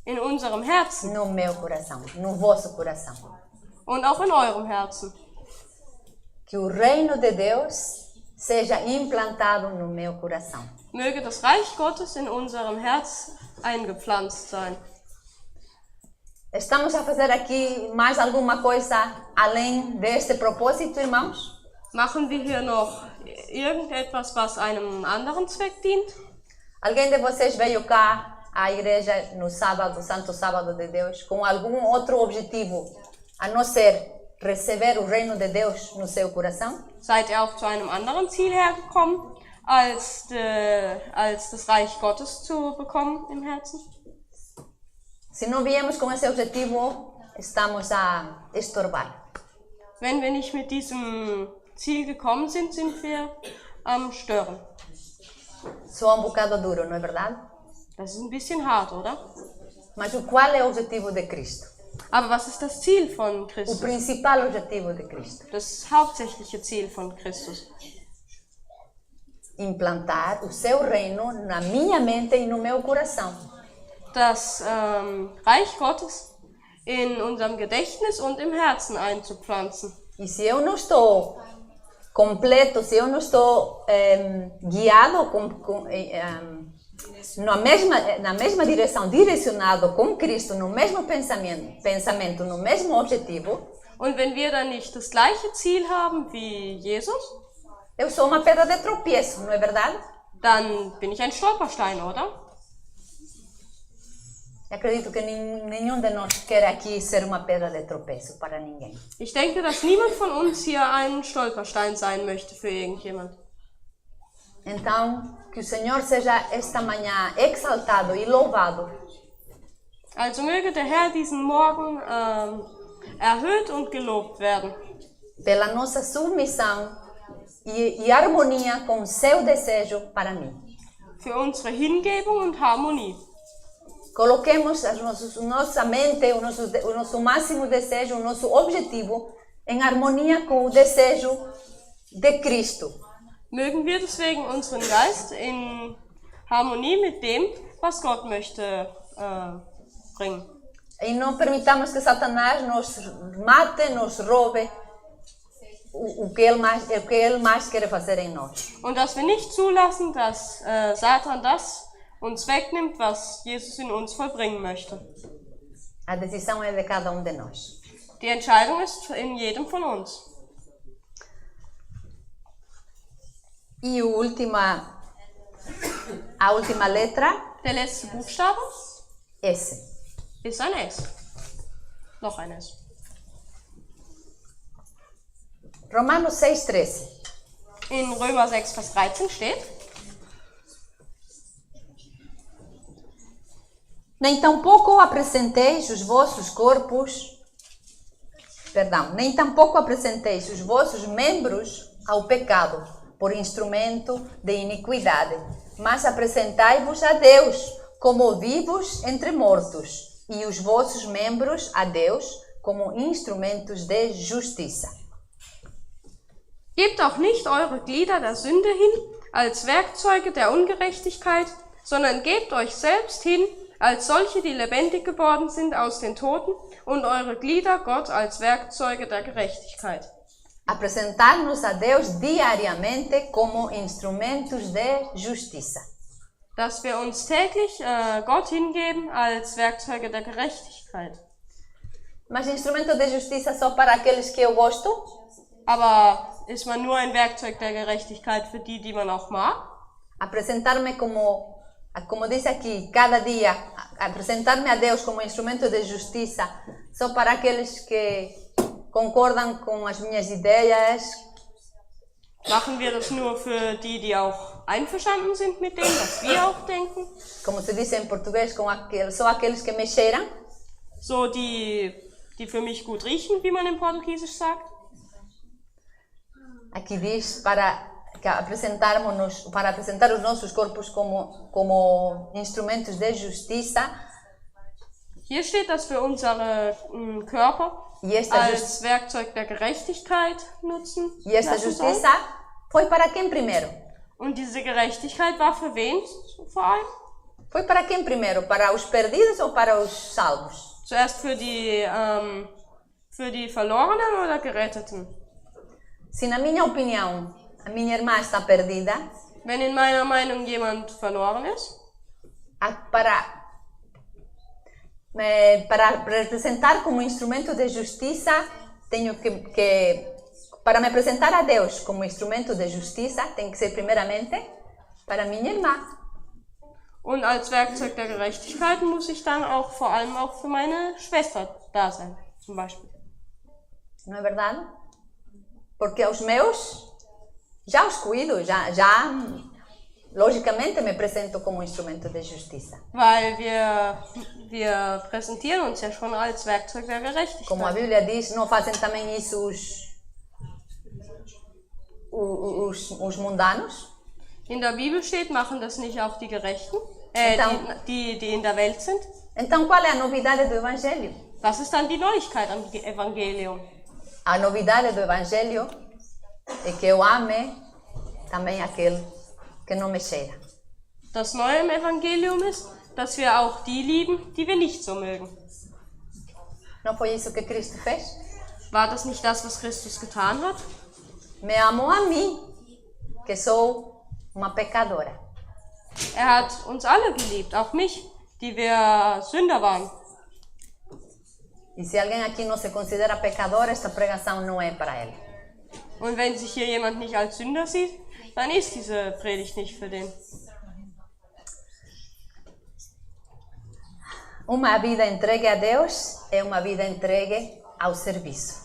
in unserem Herzen no meu coração, no vosso coração. und auch in eurem Herzen. Que o reino de Deus seja implantado no meu coração. Möge das Reich Gottes in unserem Herz eingepflanzt sein. Estamos a fazer aqui mais alguma coisa além deste propósito, irmãos? Machen wir hier noch irgendetwas, was einem anderen Zweck dient? Alguém de vocês veio cá à igreja no sábado, Santo Sábado de Deus, com algum outro objetivo, a não ser receber o reino de Deus no seu coração? Seid ihr auch zu einem anderen Ziel hergekommen, als das Reich Gottes zu bekommen im Herzen? Se não viemos com esse objetivo, estamos a estorbar. Wenn wir nicht mit diesem Ziel gekommen sind, sind wir am Stören. Soa bocado duro, não é verdade? Das ist ein bisschen hart, oder? Mas qual é o objetivo de Cristo? Aber was ist das Ziel von O Christus? principal objetivo de Cristo? Das hauptsächliche Ziel von Christus. Implantar o seu reino na minha mente e no meu coração. Das Reich Gottes in unserem Gedächtnis und im Herzen einzupflanzen. E se eu não estou completo, se eu não estou guiado na mesma direção, direcionado com Cristo, no mesmo pensamento, no mesmo objetivo, Und wenn wir dann nicht das gleiche Ziel haben wie Jesus, eu sou uma pedra de tropeço, não é verdade? dann bin ich ein Stolperstein, oder? Acredito que nenhum de nós quer aqui ser uma pedra de tropeço para ninguém. Ich denke, dass niemand von uns hier ein Stolperstein sein möchte für irgendjemand. Então, que o Senhor seja esta manhã exaltado e louvado Also möge der Herr diesen Morgen erhöht und gelobt werden. pela nossa submissão e harmonia com o seu desejo para mim. Für unsere Hingebung und Harmonie. Coloquemos nossa mente, o nosso máximo desejo, o nosso objetivo em harmonia com o desejo de Cristo. Mögen wir deswegen unseren Geist in Harmonie mit dem, was Gott möchte, bringen. E não permitamos que Satanás nos mate, nos roube o que ele mais quer fazer em nós. Und dass wir nicht zulassen, dass Satan das uns wegnimmt, was Jesus in uns vollbringen möchte. A decisão é de cada de nós. Die Entscheidung ist in jedem von uns. E a última letra, Der letzte Buchstabe S. ist ein S. Noch ein S. Romanos 6:13. In Römer 6, Vers 13 steht: Nem tampouco apresenteis os vossos membros ao pecado por instrumento de iniquidade, mas apresentai-vos a Deus como vivos entre mortos, e os vossos membros a Deus como instrumentos de justiça. Gebt auch nicht eure Glieder der Sünde hin als Werkzeuge der Ungerechtigkeit, sondern gebt euch selbst hin als solche, die lebendig geworden sind aus den Toten, und eure Glieder Gott als Werkzeuge der Gerechtigkeit. Apresentar-nos a Deus diariamente como instrumentos de justiça. Dass wir uns täglich Gott hingeben als Werkzeuge der Gerechtigkeit. Mas instrumento de justiça só para aqueles que eu gosto? Aber ist man nur ein Werkzeug der Gerechtigkeit für die, die man auch mag? Apresentar-me como diz aqui, cada dia, apresentar-me a Deus como instrumento de justiça só para aqueles que concordam com as minhas ideias? Machen wir das nur für die, die auch einverstanden sind mit dem, was wir auch denken? Como se diz em português, só aqueles que me cheiram? So die für mich gut riechen, wie man im Portugiesisch sagt? Aqui diz para apresentar os nossos corpos como instrumentos de justiça. Hier steht, dass wir unsere Körper als Werkzeug der Gerechtigkeit nutzen. E esta justiça foi para quem primeiro? Und diese Gerechtigkeit war für wen vor allem? Foi para quem primeiro? Para os perdidos ou para os salvos? Zuerst für die Verlorenen oder Geretteten? Se na minha opinião a minha irmã está perdida, Wenn in meiner Meinung jemand verloren ist, para representar como instrumento de justiça, tenho para me apresentar a Deus como instrumento de justiça, tem que ser primeiramente para minha irmã. und als Werkzeug der Gerechtigkeit muss ich dann auch vor allem auch für meine Schwester da sein, zum Beispiel. Não é verdade? Porque aos meus, já os cuido, já logicamente me apresento como instrumento de justiça. Weil wir präsentieren uns ja schon als Werkzeug der Gerechtigkeit. Como a Bíblia diz, não fazem também isso os mundanos? In der Bibel steht, machen das nicht auch die Gerechten, die in der Welt sind. Então qual é a novidade do Evangelho? Was ist dann die Neuigkeit am Evangelium? A novidade do Evangelho é que eu ame também aquele que não me cheira. Das Neue im Evangelium ist, dass wir auch die lieben, die wir nicht so mögen. Não foi isso que Cristo fez? War das nicht das, was Christus getan hat? Me amou a mim, que sou uma pecadora. Er hat uns alle geliebt, auch mich, die wir Sünder waren. E se alguém aqui não se considera pecador, esta pregação não é para ele. Und wenn sich hier jemand nicht als Sünder sieht, dann ist diese Predigt nicht für den. Uma vida entregue a Deus é uma vida entregue ao serviço.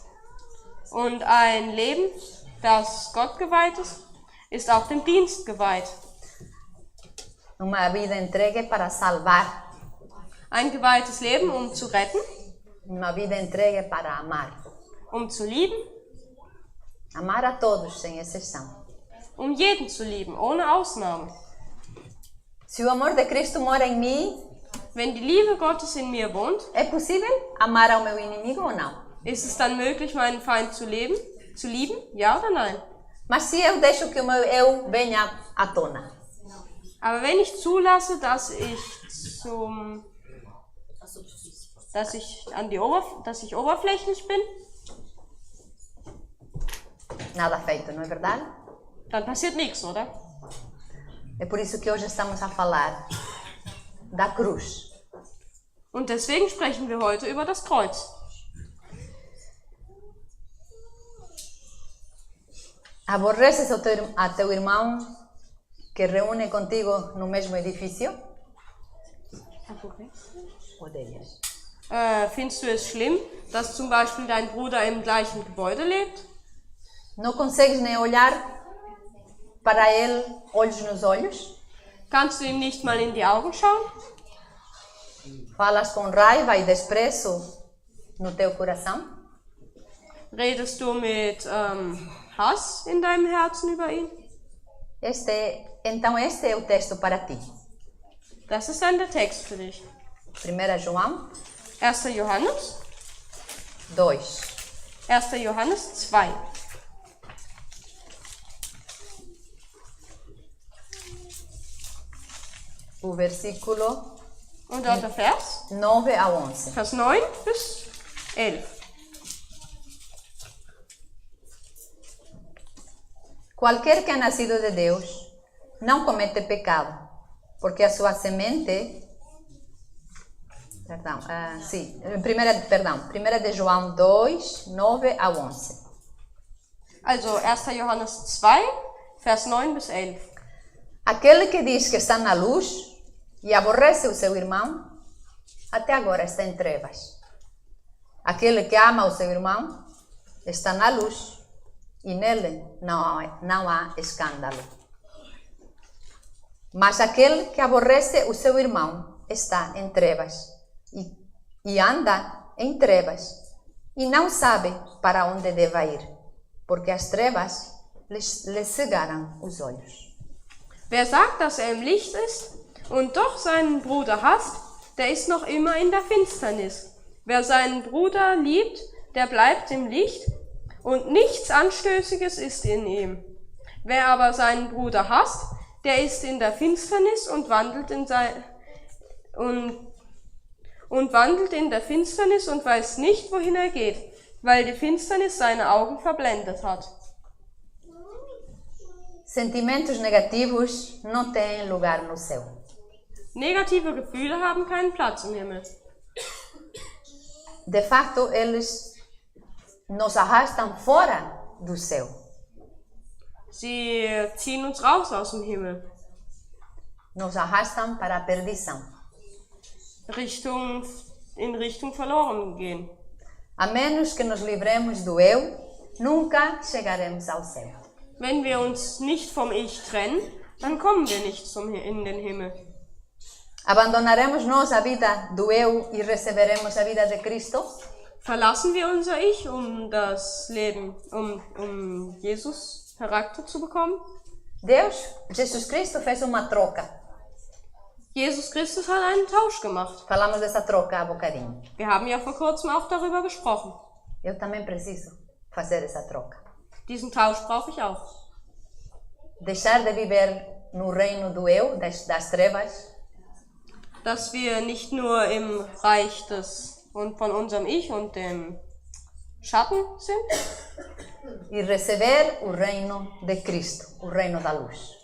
Und ein Leben, das Gott geweiht ist auch dem Dienst geweiht. Uma vida entregue para salvar. Ein geweihtes Leben, um zu retten, Uma vida entregue para amar. um zu lieben, Amar a todos, sem exceção. um jeden zu lieben, ohne Ausnahme. Se o amor de Cristo mora em mim, Wenn die Liebe Gottes in mir wohnt, é possível amar ao meu inimigo ou não? ist es dann möglich, meinen Feind zu lieben? Ja oder nein? Mas se eu deixo que o meu eu venha à tona, Aber wenn ich zulasse, dass ich oberflächlich bin, nada feito, não é verdade? dann passiert nichts, oder? É por isso que hoje estamos a falar da cruz. Und deswegen sprechen wir heute über das Kreuz. Aborreces a teu irmão que reúne contigo no mesmo edifício? Odeias. Findest du es schlimm, dass zum Beispiel dein Bruder im gleichen Gebäude lebt? Não consegues nem olhar para ele olhos nos olhos? Kannst du ihm nicht mal in die Augen schauen? Falas com raiva e desprezo no teu coração? Redest du mit Hass in deinem Herzen über ihn? Então este é o texto para ti. Das ist dann der Text für dich. 1 João 1. Johannes 2. 1. Johannes 2. O versículo Und dort der Vers? 9 a 11. Vers 9 bis 11. Qualquer que é nascido de Deus não comete pecado, porque a sua semente... Perdão, 1 de João 2, 9 a 11. Also 1. Johannes 2, Vers 9 bis 11. Aquele que diz que está na luz e aborrece o seu irmão, até agora está em trevas. Aquele que ama o seu irmão está na luz e nele não há escândalo. Mas aquele que aborrece o seu irmão está em trevas e anda em trevas e não sabe para onde deva ir, porque as trevas lhe cegaram os olhos. Wer sagt, dass er im Licht ist und doch seinen Bruder hasst, der ist noch immer in der Finsternis. Wer seinen Bruder liebt, der bleibt im Licht und nichts Anstößiges ist in ihm. Wer aber seinen Bruder hasst, der ist in der Finsternis und wandelt und wandelt in der Finsternis und weiß nicht, wohin er geht, weil die Finsternis seine Augen verblendet hat. Sentimentos negativos não têm lugar no céu. Negative Gefühle haben keinen Platz im Himmel. De facto, eles nos arrastam fora do céu. Sie ziehen uns raus aus dem Himmel, Nos arrastam para a perdição. in Richtung verloren gehen. A menos que nos livremos do eu, nunca chegaremos ao céu. Wenn wir uns nicht vom Ich trennen, dann kommen wir nicht in den Himmel. Abandonaremos nós a vida do eu e receberemos a vida de Cristo? Verlassen wir unser Ich, um das Leben, um Jesus Charakter zu bekommen? Jesus Cristo fez uma troca. Jesus Christus hat einen Tausch gemacht. Falamos dessa troca há bocadinho. Wir haben ja vor kurzem auch darüber gesprochen. Eu também preciso fazer essa troca. Diesen Tausch brauche ich auch. Deixar de viver no reino do eu, das trevas, Dass wir nicht nur im Reich von unserem Ich und dem Schatten sind, e receber o reino de Cristo, o reino da luz.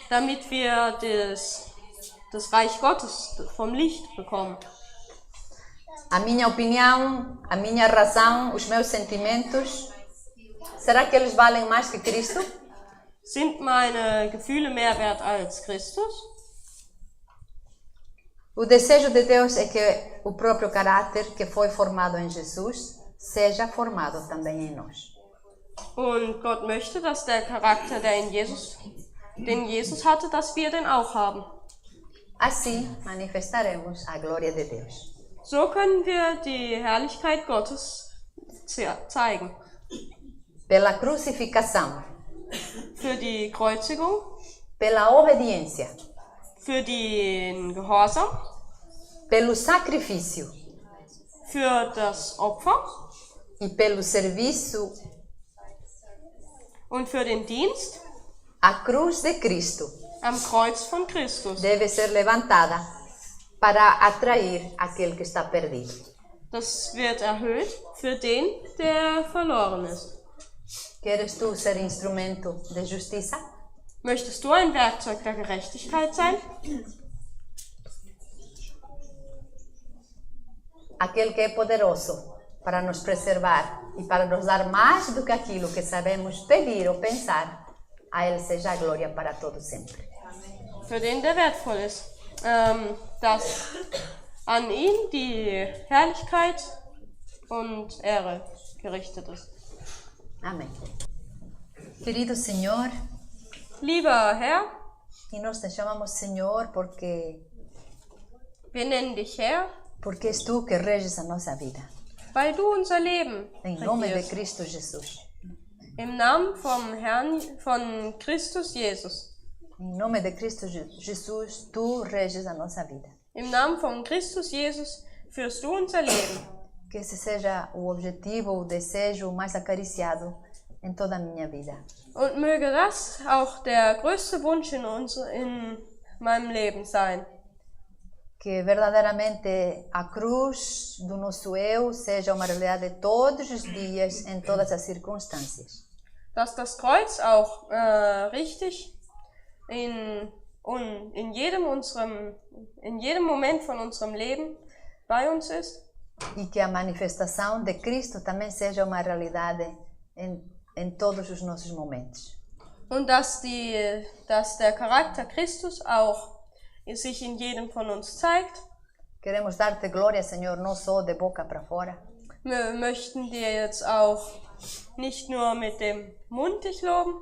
damit wir das Reich Gottes vom Licht bekommen. A minha opinião, a minha razão, os meus sentimentos, será que eles valem mais que Cristo? Sind meine Gefühle mehr wert als Christus? O desejo de Deus é que o próprio caráter que foi formado em Jesus seja formado também em nós. Und Gott möchte, dass der Charakter, den Jesus hatte, dass wir den auch haben. Assim manifestaremos a glória de Deus. So können wir die Herrlichkeit Gottes zeigen. Pela crucificação, Für die Kreuzigung, pela obediência, für den Gehorsam, pelo sacrifício für das Opfer e pelo serviço. und für den Dienst A cruz de Cristo am Kreuz von Christus. deve ser levantada para atrair aquele que está perdido. Das wird erhöht für den, der verloren ist. Queres tu ser instrumento de justiça? Möchtest du ein Werkzeug der Gerechtigkeit sein? Aquele que é poderoso para nos preservar e para nos dar mais do que aquilo que sabemos pedir ou pensar, a Ele seja a glória para todo sempre. Für den, der wertvoll ist. Dass an ihn die Herrlichkeit und Ehre gerichtet ist. Amém. Querido Senhor, Lieber Herr, e nós te chamamos Senhor porque wir nennen dich Herr, és tu que reges a nossa vida. weil du unser Leben Em nome de regierst. Cristo Jesus. Im Namen vom Herrn, von Christus Jesus. Em nome de Cristo Jesus, tu reges a nossa vida. Im Namen von Christus Jesus führst du unser Leben. Que esse seja o objetivo, o desejo mais acariciado em toda a minha vida. Und möge das auch der größte Wunsch in meinem Leben sein. Que verdadeiramente a cruz do nosso eu seja uma realidade todos os dias, em todas as circunstâncias. Dass das Kreuz auch richtig in jedem Moment von unserem Leben bei uns ist. E que a manifestação de Cristo também seja uma realidade em todos os nossos momentos. Und dass der Charakter Christus auch sich in jedem von uns zeigt. Queremos dar-te glória, Senhor, não só de boca para fora, Wir möchten dir jetzt auch nicht nur mit dem Mund dich loben,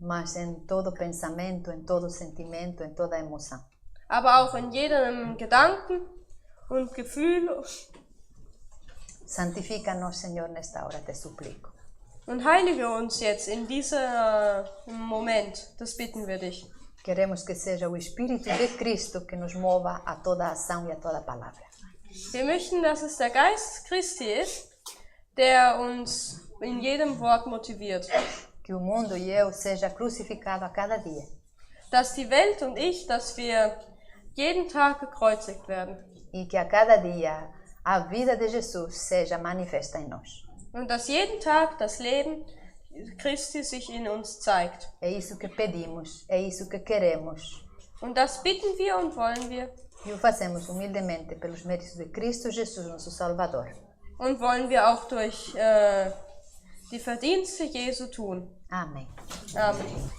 mas em todo pensamento, em todo sentimento, em toda emoção. aber auch in jedem Gedanken und Gefühl. Santifica-nos, Senhor, nesta hora, te suplico. Und heilige uns jetzt in diesem Moment, das bitten wir dich. Queremos que seja o Espírito de Cristo que nos mova a toda ação e a toda palavra. Wir möchten, dass es der Geist Christi ist, der uns in jedem Wort motiviert. Que o mundo e eu seja crucificado a cada dia. Dass die Welt und ich, dass wir jeden Tag gekreuzigt werden. E que a cada dia a vida de Jesus seja manifesta em nós. Und dass jeden Tag das Leben Christi sich in uns zeigt. É isso que pedimos, é isso que queremos. Und das bitten wir und wollen wir. E o fazemos humildemente pelos méritos de Cristo Jesus, nosso Salvador. Und wollen wir auch durch die Verdienste Jesu tun. Amém. Amen.